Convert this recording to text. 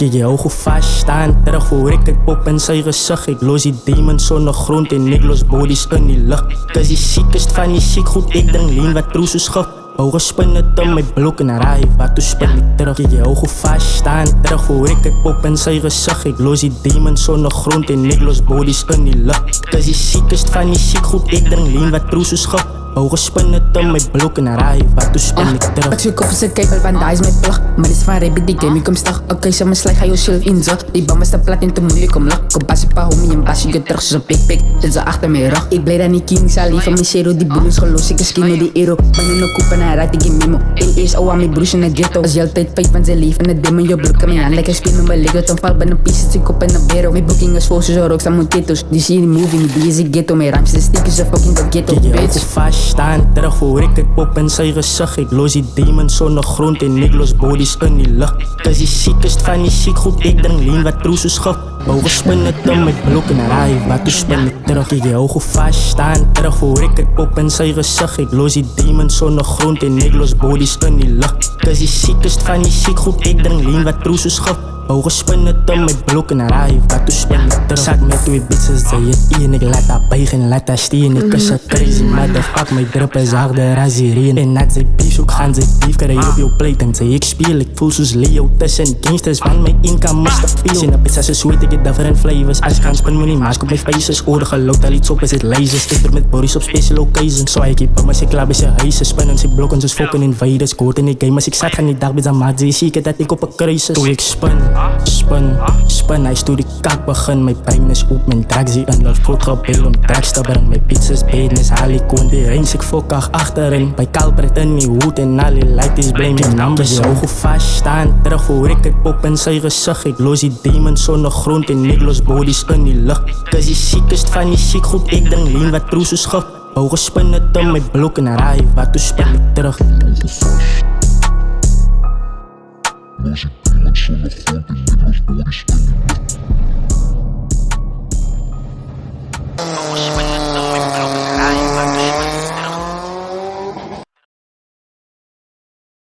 Kijk je ogen vast staan, terug voor ik het pop in zijn gezicht. Ik los die demons zonder grond en ik los bodies in die lucht. Cause die ziekest van die ziek goed, ik drink lean wat proes is schap. Ogen spinnen te mijn blok en raai, wat toe spin ik terug. Kijk je ogen vast staan, terug voor ik het pop in zijn gezicht. Ik los die demons zonder grond en ik los bodies in die lucht. Cause die ziekest van die ziek goed, ik drink lean wat proes is schap. Ogen spinnen te mijn blok en raai, wat toe spin ik terug. Wat zoek op zijn kijker, want daar is mijn plug. Maar dit is van Rebbe, die game, ik kom stag. Oké, zo mijn slijk, ga je zelf in zo. Die bam is te plat en te moeilijk om lach. Kom basje pa homie en basje je terug, zo'n pik. Zit ze achter mijn rug. Ik blij dat niet king zal lief van mijn zero. Die broers geloos, ik is skin die ero. Ben in de koep en hij raad ik in memo. En eerst ouwe aan mijn broers in de ghetto. Als je altijd feit van zijn leven, en de demon, je broek aan mijn hand. Lekker spin op mijn leg, dan val ben een piece, ik op in de bero. Mijn booking is vol, zo rook, staan motetos. Die zie je die movie, die is ik ghetto. Mijn rams, de stickers, ze fucking de ghetto, Kijk je bitch. ogen vast staan, terug voor ik het pop in zijn gezicht. Ik los die demons zonder grond en ik los bodies in die lucht. Cause die ziekest van die ziek goed, ik drink lean wat proes is schap. Ogen spinnen te met blok en raai, wat toe spin ik terug. Kijk je ogen vast staan, terug voor ik het pop in zijn gezicht. Ik los die demons zonder grond en ik los bodies in die lucht. Cause die ziekest van die ziek goed, ik drink lean wat proes is schap. Ogen spinnen te met blok en raai, wat toe spin ik terug. Zak met twee bitches, zei het in, ik laat haar buigen, laat haar stien. Ik is een crazy motherfuck, mijn drip is harder als hierin. En als zij beef zoek, gaan zij dief krijgen op jouw plate. En zei ik speel, ik voel zoals Leo tussen gangsters, want mijn income moest te veel. Zin op pizza, ze sweet, ik get different flavors. Als ik gaan spin, moet niet mask op mijn faces. Oren geloot, al iets op, is het lasers. Ik er met Boris op special occasions. Zo ik keep op, als ik klaar bij zijn huizen. Spinnen, ze blokken, ze fucking invaders. Koort in die game, als ik zat, gaan die dag bij zijn maat. Ze zie ik dat ik op een crisis. Toen ik spin, hij stoot die kak begin. Mijn brein is op, mijn drugs die in. Los vroeg gebeel om drugs te brengen. Mijn pizzas business, haal ik kon die range, ik fok achterin. Bij Kalbert in die hoed en al die light is blame. Mijn numbers, je ogen vast staan, terug voor ik het pop in zijn gezicht. Ik los die demons zonder grond en ik los bodies in die lucht. Cause die ziekest van die ziek goed, ik drink lean wat proes is schap. Ogen spinnen te met blok en raai, wat toe spin ik terug. Los die demons zonder grond en ik los bodies in die lucht.